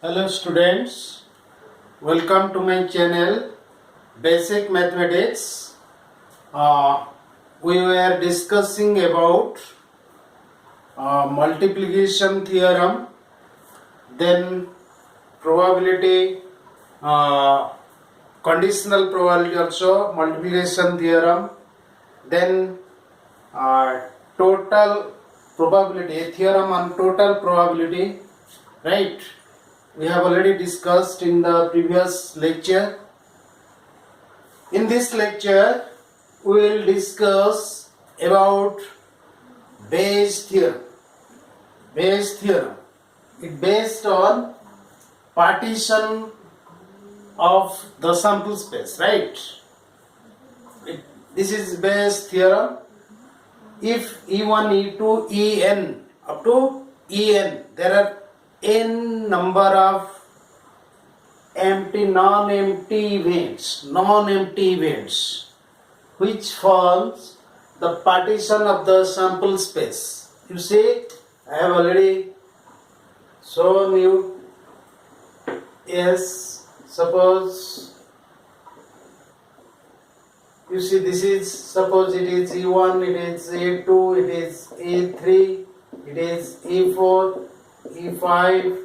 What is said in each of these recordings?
Hello students, welcome to my channel Basic Mathematics. We were discussing about multiplication theorem, then probability, conditional probability also, multiplication theorem, then total probability, a theorem on total probability, right? We have already discussed in the previous lecture. In this lecture, we will discuss about Bayes theorem. Bayes theorem. It based on partition of the sample space, right? This is Bayes theorem. If E1, E2, En up to En, there are n number of non-empty events which forms the partition of the sample space. You see, I have already shown you. Yes, suppose you see, this is, suppose it is E1, it is E2, it is E3, it is E4, E5,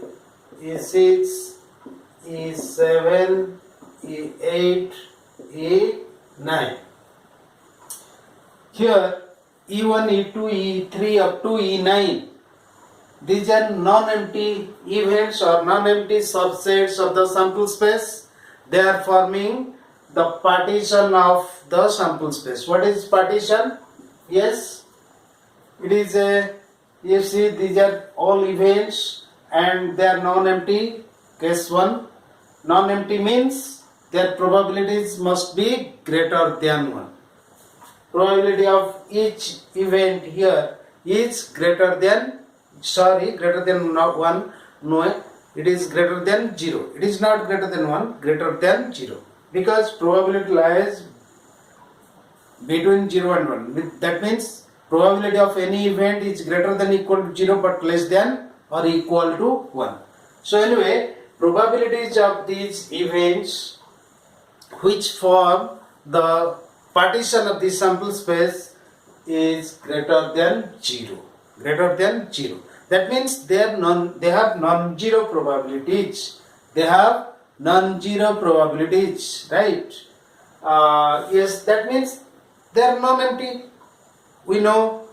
E6, E7, E8, E9. Here E1, E2, E3 up to E9. These are non-empty events or non-empty subsets of the sample space. They are forming the partition of the sample space. What is partition? Yes, it is a, you see, these are all events and they are non-empty. Case 1, non-empty means their probabilities must be greater than 1. Probability of each event here is greater than 1. No, it is greater than 0. It is not greater than 1, greater than 0. Because probability lies between 0 and 1. That means probability of any event is greater than equal to 0 but less than or equal to 1. So anyway, probabilities of these events which form the partition of the sample space is greater than 0. Greater than 0. That means they have non-zero probabilities. They have non-zero probabilities, right? Yes, that means they are non-empty. We know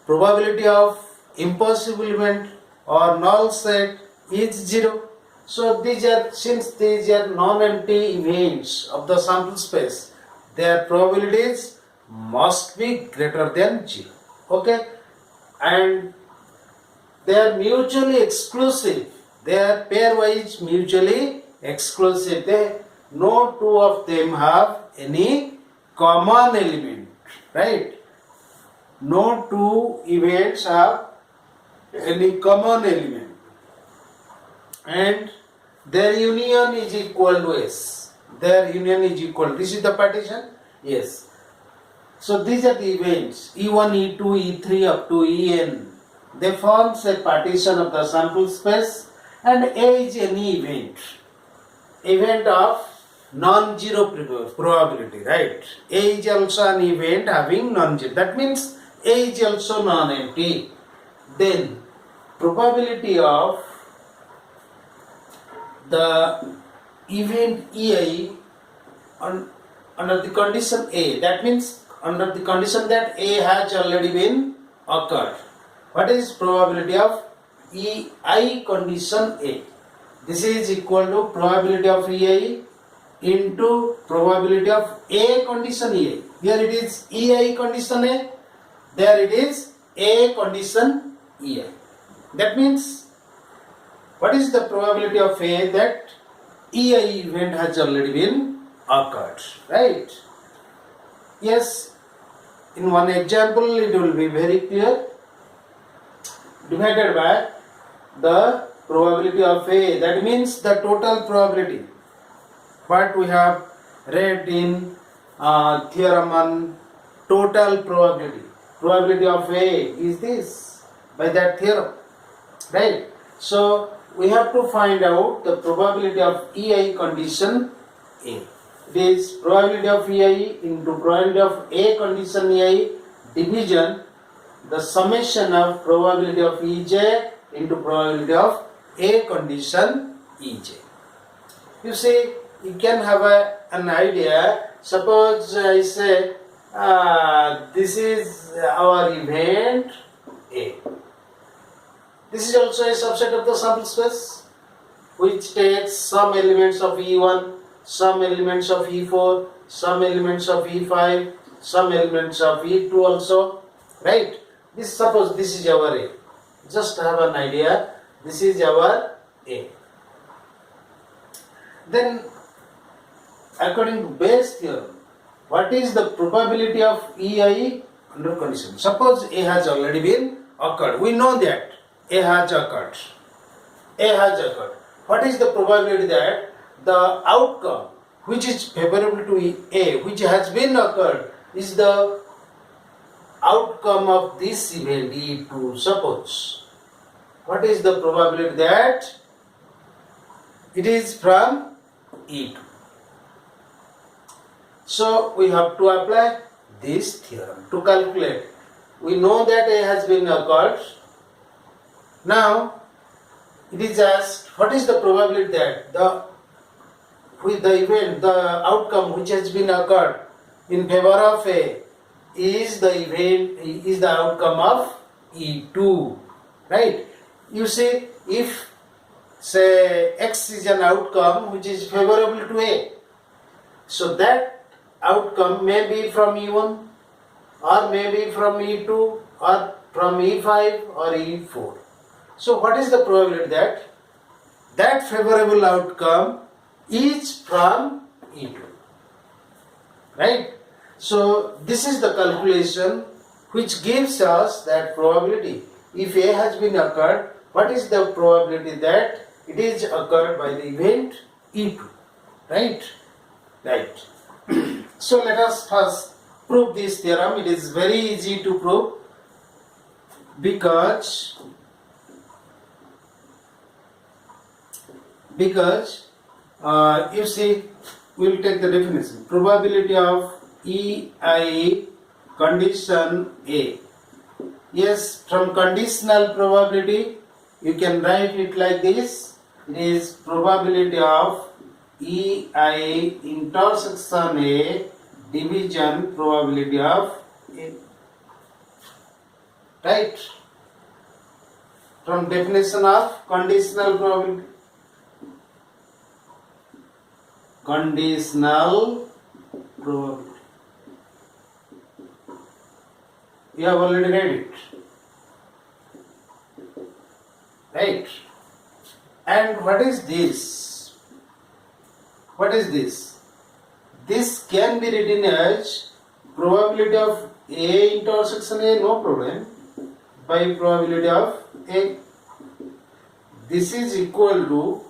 probability of impossible event or null set is 0. So these are, since these are non-empty events of the sample space, their probabilities must be greater than 0. Okay, and they are mutually exclusive. They are pairwise mutually exclusive. No two of them have any common element, right? No two events have any common element, and their union is equal to S. Their union is equal. This is the partition. Yes. So these are the events E1, E2, E3 up to En. They forms a partition of the sample space, and A is any event of non-zero probability, right? A is also an event having non-zero. That means A is also non-empty. Then probability of the event Ei under the condition A, that means under the condition that A has already been occurred. What is probability of Ei condition A? This is equal to probability of Ei into probability of A condition Ei. Here it is Ei condition A, there it is A condition Ei. That means, what is the probability of A? That Ei event has already been occurred, right? Yes, in one example it will be very clear. Divided by the probability of A, that means the total probability. What we have read in theorem on total probability. Probability of A is this by that theorem, right? So we have to find out the probability of EI condition A. It is probability of EI into probability of A condition EI division the summation of probability of EJ into probability of A condition EJ. You see, you can have an idea. Suppose I say this is our event A. This is also a subset of the sample space which takes some elements of E1, some elements of E4, some elements of E5, some elements of E2 also, right? Suppose this is our A. Just have an idea. This is our A. Then, according to Bayes theorem, what is the probability of EI under condition? Suppose A has already been occurred. We know that A has occurred. A has occurred. What is the probability that the outcome which is favorable to A, which has been occurred, is the outcome of this event E2? Suppose. What is the probability that it is from E2? So we have to apply this theorem to calculate. We know that A has been occurred. Now it is asked, what is the probability that the outcome which has been occurred in favor of A is the outcome of E2, right? You see, if say X is an outcome which is favorable to A, so that outcome may be from E1 or maybe from E2 or from E5 or E4. So what is the probability that that favorable outcome is from E2, right? So this is the calculation which gives us that probability. If A has been occurred, what is the probability that it is occurred by the event E2, right? Right. So let us first prove this theorem. It is very easy to prove because you see, we will take the definition. Probability of EI condition A. Yes, from conditional probability you can write it like this. It is probability of EI intersection A division probability of A. Right? From definition of conditional probability. Conditional probability. You have already read it. Right? And what is this? What is this? This can be written as probability of A intersection A, no problem, by probability of A. This is equal to,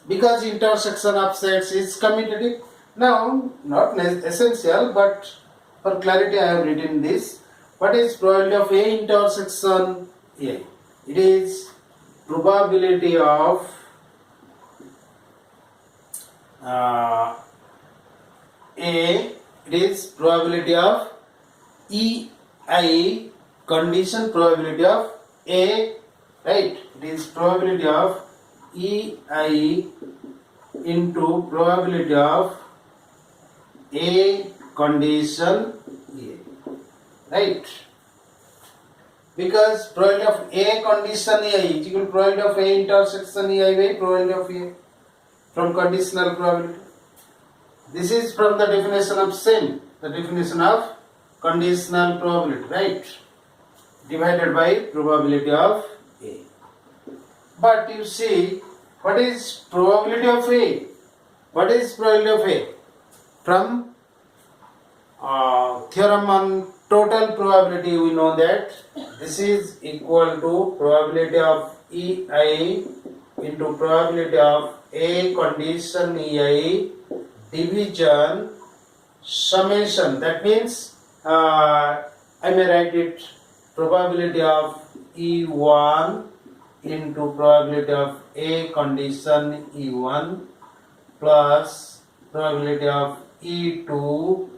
because intersection of sets is commutative. Now, not essential, but for clarity I have written this. What is probability of A intersection A? It is probability of A, it is probability of EI condition probability of A, right? It is probability of EI into probability of A condition A, right? Because probability of A condition A is equal to probability of A intersection A by probability of A from conditional probability. This is from the definition of same, the definition of conditional probability, right? Divided by probability of A. But you see, what is probability of A? What is probability of A? From theorem on total probability, we know that this is equal to probability of EI into probability of A condition EI division summation. That means I may write it probability of E1 into probability of A condition E1 plus probability of E2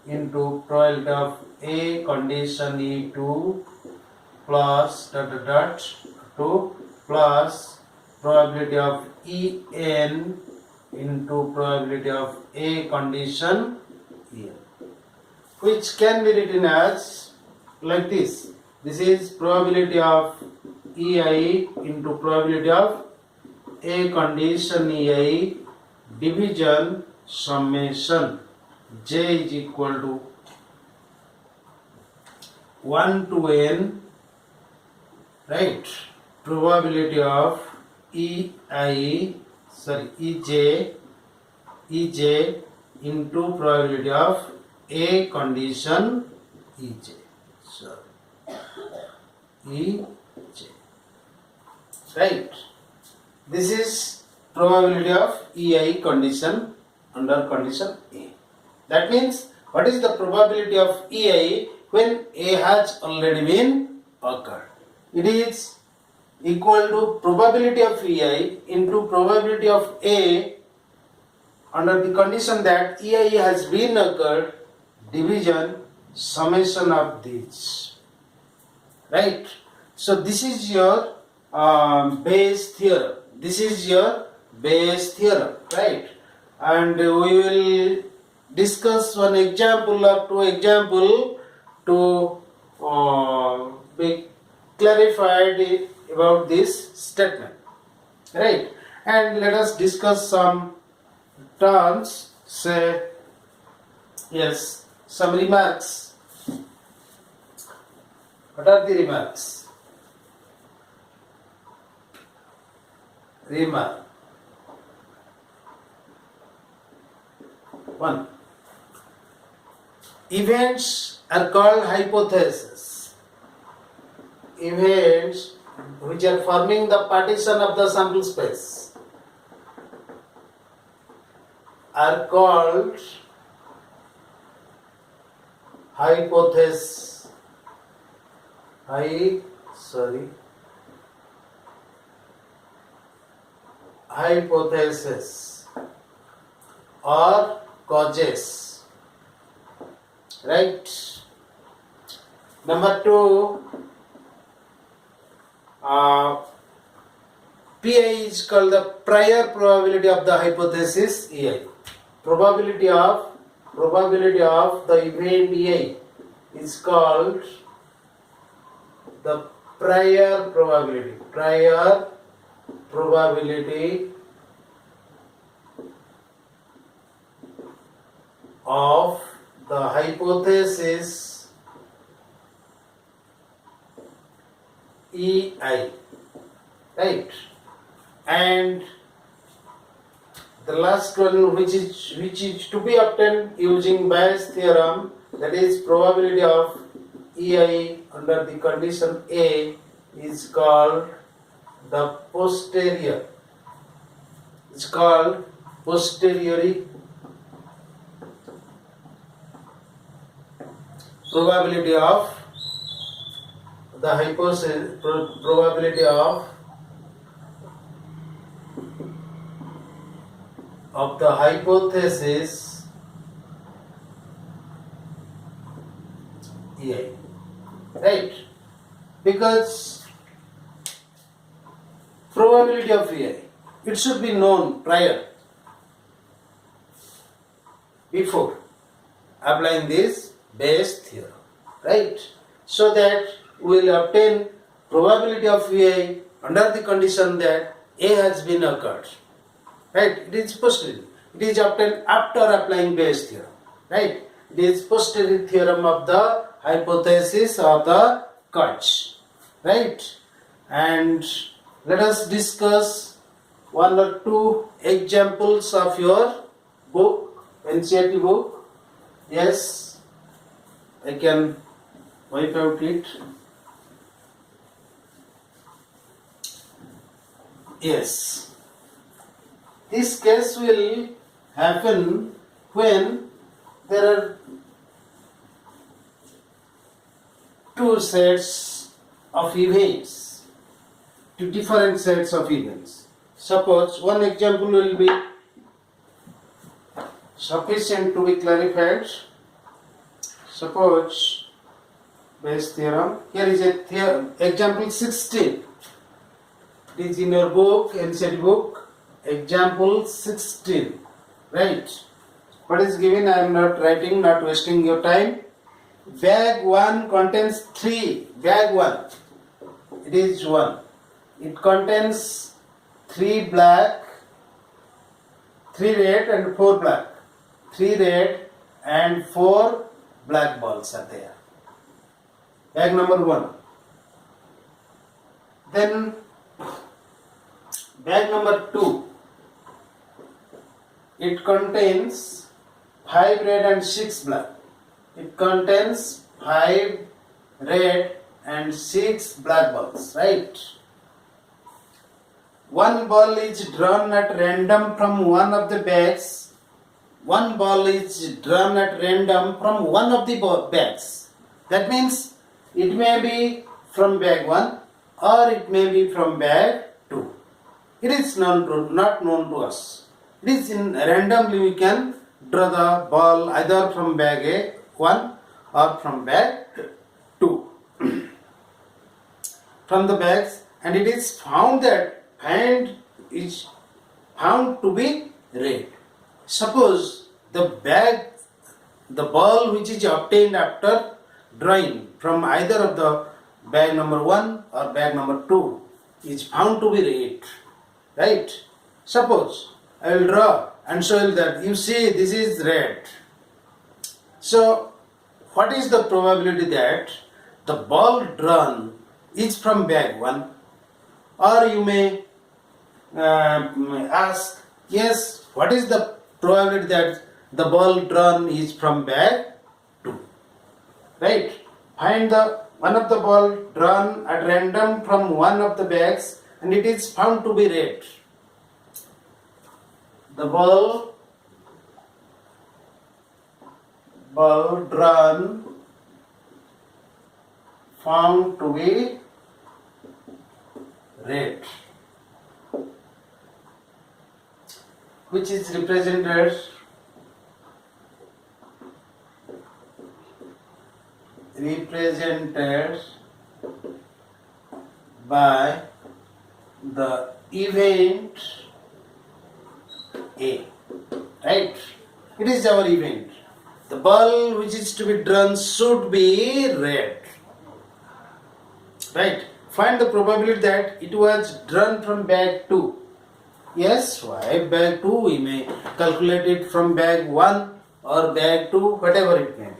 into probability of A condition E2 plus dot dot dot 2 plus probability of En into probability of A condition En, which can be written as like this. This is probability of EI into probability of A condition EI division summation J is equal to 1 to N, right? Probability of EJ into probability of A condition EJ. So EJ, right? This is probability of EI condition under condition A. That means, what is the probability of EI when A has already been occurred? It is equal to probability of EI into probability of A under the condition that EI has been occurred division summation of these. Right? So this is your Bayes theorem. This is your Bayes theorem, right? And we will discuss one example or two example to be clarified about this statement, right? And let us discuss some terms, say, yes, some remarks. What are the remarks? Remark 1. Events are called hypotheses. Events which are forming the partition of the sample space are called hypotheses or causes, right? Number 2, PI is called the prior probability of the hypothesis EI. Probability of the event EI is called the prior probability of the hypothesis EI, right? And the last one, which is to be obtained using Bayes theorem, that is probability of EI under the condition A, is called the posterior. It's called posteriori probability of the hypothesis, probability of the hypothesis EI, right? Because probability of EI, it should be known prior, before applying this Bayes theorem, right? So that we will obtain probability of EI under the condition that A has been occurred, right? It is posterior. It is obtained after applying Bayes theorem, right? It is posterior theorem of the hypothesis of the Kautz, right? And let us discuss one or two examples of your book, NCERT book. Yes, I can wipe out it. Yes, this case will happen when there are two sets of events to different sets of events. Suppose one example will be sufficient to be clarified. Suppose Bayes theorem. Here is a example 16. It is in your book, NCERT book. Example 16. Right. What is given? I am not writing, not wasting your time. Bag 1 contains 3. Bag 1. It is 1. It contains 3 black, 3 red and 4 black. 3 red and 4 black balls are there. Bag number 1. Then bag number 2. It contains 5 red and 6 black. It contains 5 red and 6 black balls, right? One ball is drawn at random from one of the bags. One ball is drawn at random from one of the bags. That means it may be from bag 1 or it may be from bag 2. It is not known to us. It is randomly we can draw the ball either from bag 1 or from bag 2. From the bags, and it is found that hand is found to be red. Suppose the ball which is obtained after drawing from either of the bag number 1 or bag number 2 is found to be red. Right? Suppose I will draw and show you that you see this is red. So what is the probability that the ball drawn is from bag 1? Or you may ask, yes, what is the probability that the ball drawn is from bag 2? Right? Find one of the ball drawn at random from one of the bags and it is found to be red. The ball drawn found to be red, which is represented by the event A. Right? It is our event. The ball which is to be drawn should be red. Right? Find the probability that it was drawn from bag 2. Yes, why bag 2? We may calculate it from bag 1 or bag 2, whatever it may be.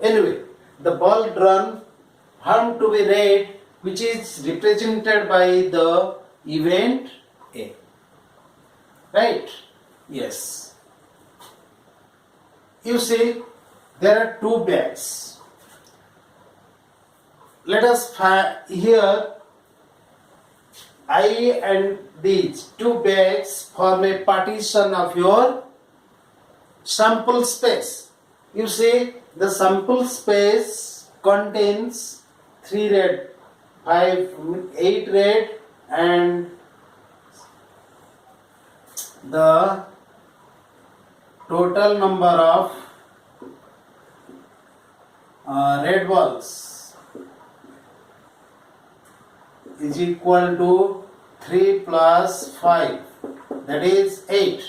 Anyway, the ball drawn found to be red, which is represented by the event A. Right? Yes. You see, there are 2 bags. Let us here I and these 2 bags form a partition of your sample space. You see, the sample space contains 3 red, 8 red and the total number of red balls is equal to 3 plus 5, that is 8,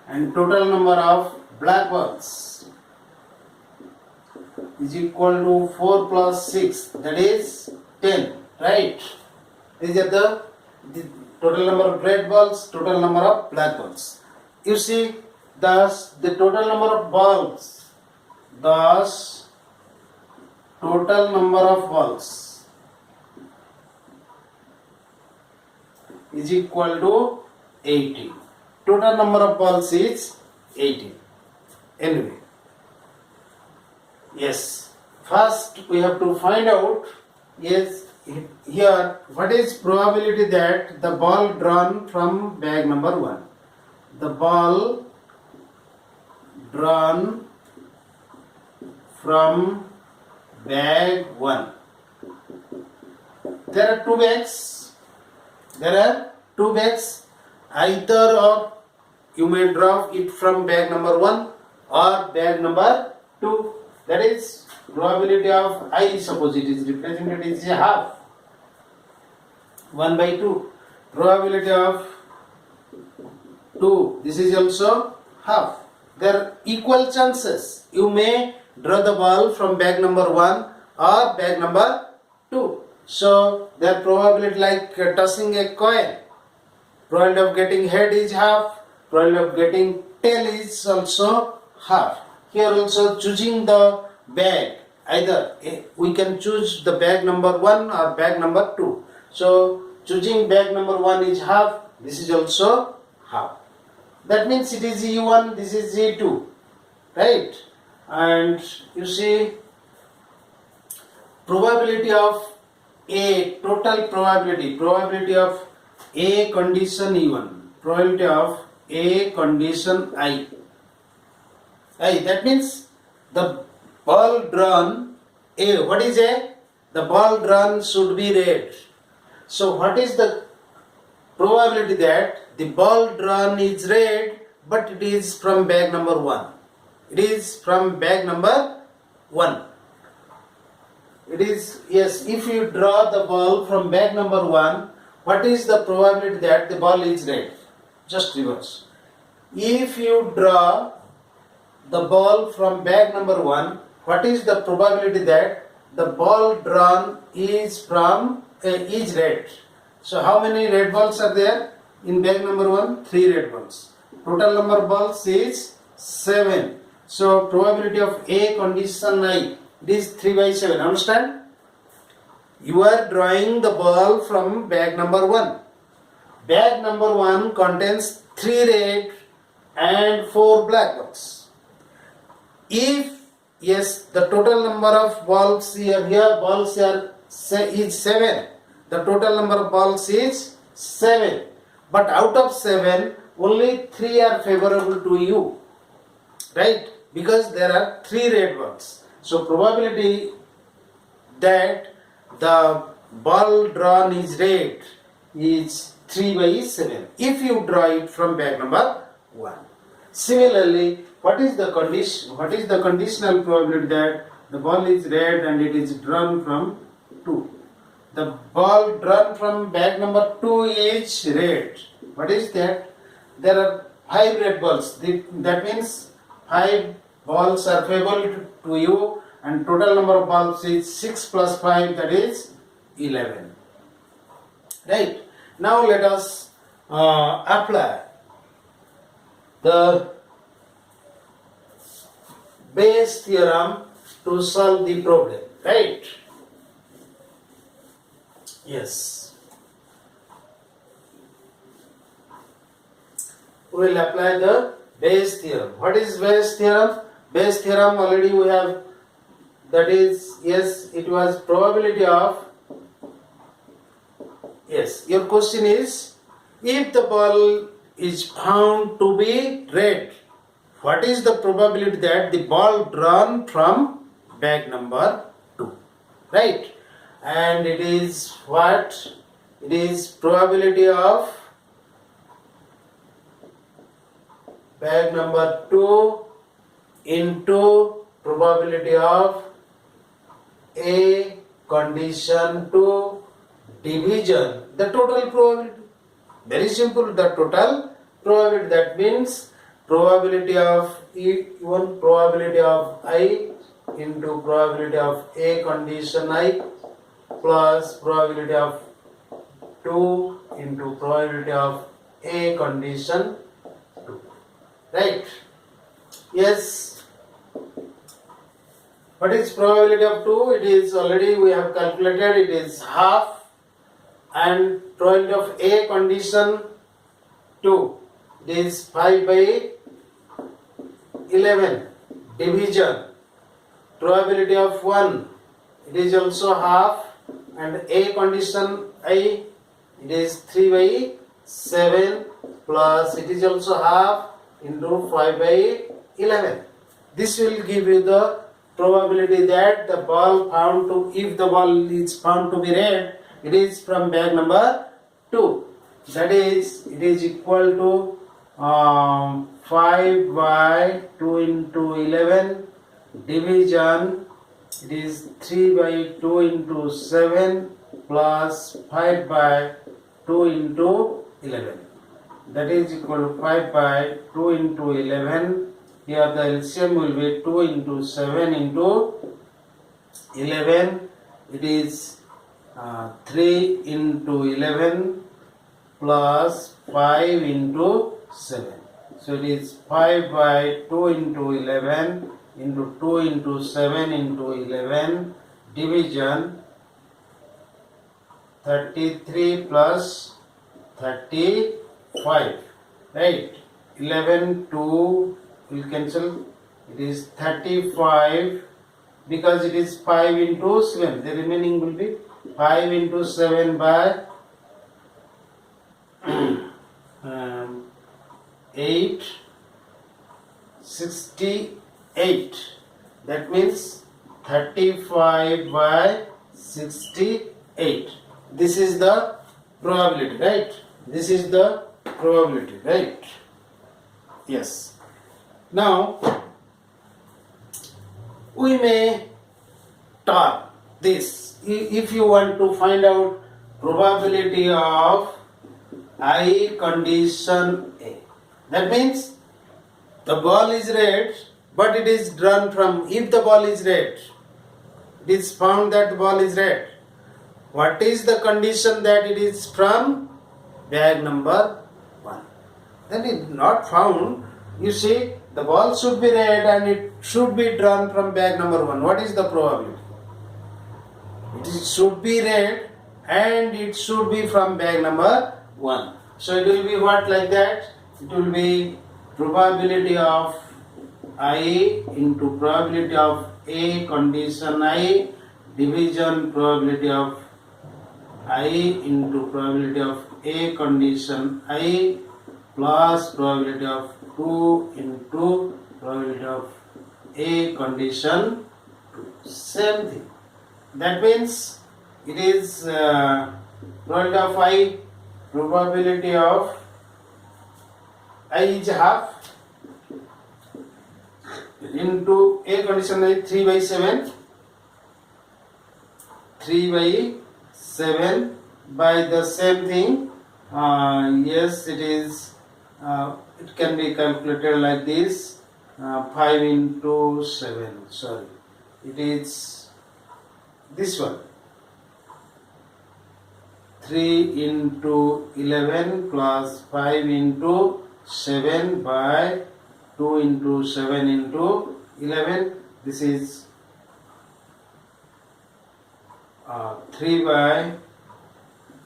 and total number of black balls is equal to 4 plus 6, that is 10. Right? These are the total number of red balls, total number of black balls. You see, thus the total number of balls, is equal to 18. Total number of balls is 18. Anyway, yes, first we have to find out, yes, here what is probability that the ball drawn from bag number 1. The ball drawn from bag 1. There are 2 bags. There are two bags. Either or you may drop it from bag number 1 or bag number 2. That is probability of I, suppose it is represented as a half. 1 by 2. Probability of 2. This is also half. There are equal chances. You may draw the ball from bag number 1 or bag number 2. So their probability like tossing a coin. Probability of getting head is half. Probability of getting tail is also half. Here also choosing the bag. Either we can choose the bag number 1 or bag number 2. So choosing bag number 1 is half. This is also half. That means it is E1, this is E2. Right? And you see probability of A, total probability of A condition E1, probability of A condition I. That means the ball drawn A, what is A? The ball drawn should be red. So what is the probability that the ball drawn is red, but it is from bag number 1? It is from bag number 1. It is, yes, if you draw the ball from bag number 1, what is the probability that the ball is red? Just reverse. If you draw the ball from bag number 1, what is the probability that the ball drawn is from is red? So how many red balls are there in bag number 1? 3 red balls. Total number of balls is 7. So probability of A condition I, it is 3 by 7. Understand? You are drawing the ball from bag number 1. Bag number 1 contains 3 red and 4 black balls. If yes, the total number of balls here balls here is 7. The total number of balls is 7. But out of 7, only 3 are favorable to you. Right? Because there are 3 red balls. So probability that the ball drawn is red is 3 by 7 if you draw it from bag number 1. Similarly, what is the condition? What is the conditional probability that the ball is red and it is drawn from 2? The ball drawn from bag number 2 is red. What is that? There are 5 red balls. That means 5 balls are favorable to you, and total number of balls is 6 plus 5, that is 11. Right? Now let us apply the Bayes theorem to solve the problem. Right? Yes. We will apply the Bayes theorem. What is Bayes theorem? Bayes theorem already we have, that is, yes, it was probability of, yes, your question is, if the ball is found to be red, what is the probability that the ball drawn from bag number 2? Right? And it is what? It is probability of bag number 2 into probability of A condition to division the total probability. Very simple, the total probability. That means probability of E1, probability of I into probability of A condition I plus probability of 2 into probability of A condition 2. Right? Yes. What is probability of 2? It is already we have calculated, it is half, and probability of A condition 2, it is 5 by 11 division. Probability of 1, it is also half, and A condition I, it is 3 by 7 plus it is also half into 5 by 11. This will give you the probability that the ball found to, if the ball is found to be red, it is from bag number 2. That is, it is equal to 5 by 2 into 11 division, it is 3 by 2 into 7 plus 5 by 2 into 11. That is equal to 5 by 2 into 11. Here the LCM will be 2 into 7 into 11. It is 3 into 11 plus 5 into 7. So it is 5 by 2 into 11 into 2 into 7 into 11 division 33 plus 35, right? 11 2 will cancel, it is 35 because it is 5 into 7, the remaining will be 5 into 7 by 8, 68. That means 35 by 68. This is the probability, right? This is the probability, right? Yes. Now, we may talk this. If you want to find out probability of I condition A, that means the ball is red, but it is drawn from, if the ball is red, it is found that the ball is red. What is the condition that it is from bag number 1? Then it is not found. You see, the ball should be red and it should be drawn from bag number 1. What is the probability? Should be red and it should be from bag number 1. So it will be what, like that? It will be probability of I into probability of A condition I division probability of I into probability of A condition I plus probability of 2 into probability of A condition 2. Same thing. That means it is probability of I, probability of I is half into A condition I 3 by 7, 3 by 7 by the same thing. Yes, it is, it can be calculated like this, 5 into 7, sorry, it is this one, 3 into 11 plus 5 into 7 by 2 into 7 into 11. This is 3 by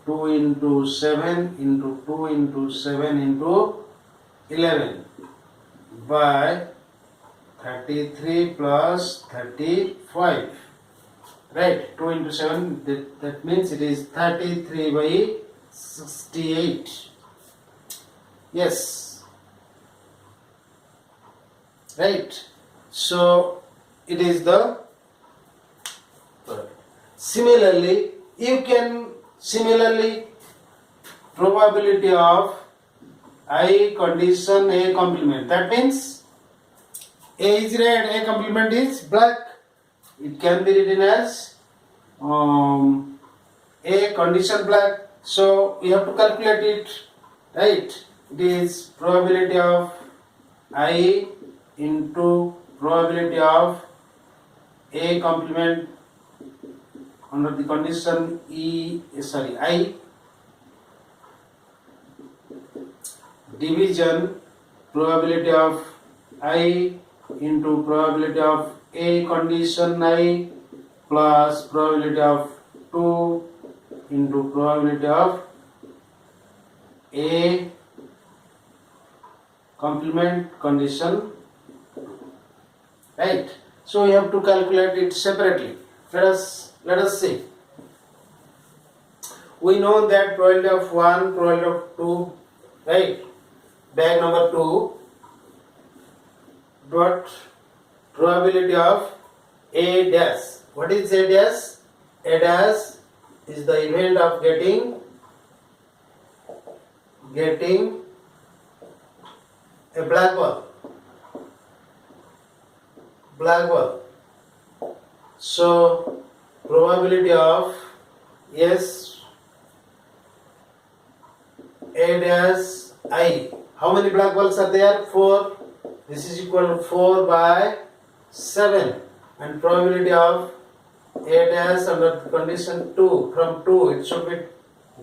2 into 7 into 2 into 7 into 11 by 33 plus 35. Right, 2 into 7, that means it is 33 by 68. Yes. Right. So, it is the similarly, you can probability of I condition A complement. That means A is red, A complement is black. It can be written as A condition black. So we have to calculate it, right? It is probability of I into probability of A complement under the condition I division probability of I into probability of A condition I plus probability of 2 into probability of A complement condition, right? So we have to calculate it separately. Let us see. We know that probability of 1, probability of 2, right? Bag number 2, but probability of A dash. What is A dash? A dash is the event of getting getting a black ball. So probability of yes A dash I. How many black balls are there? 4. This is equal to 4 by 7. And probability of A dash under condition 2. From 2 it should be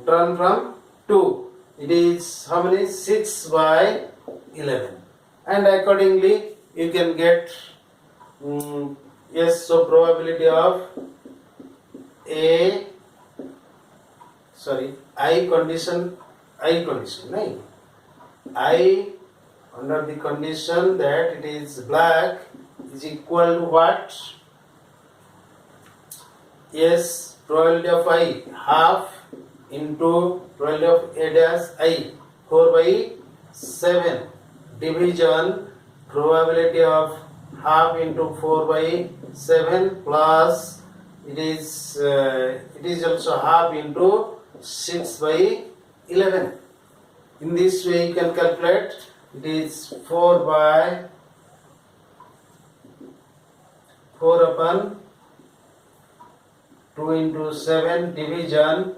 turned from 2. It is how many? 6 by 11. And accordingly you can get yes, so probability of I condition, right? I under the condition that it is black is equal to what? Yes, probability of I half into probability of A dash I 4 by 7 division probability of half into 4 by 7 plus it is also half into 6 by 11. In this way you can calculate. It is 4 upon 2 into 7 division.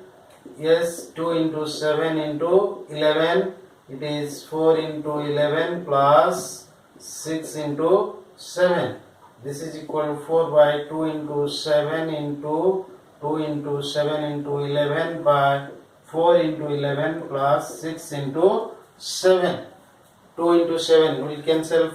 Yes, 2 into 7 into 11. It is 4 into 11 plus 6 into 7. This is equal to 4 by 2 into 7 into 2 into 7 into 11 by 4 into 11 plus 6 into 7. 2 into 7 will cancel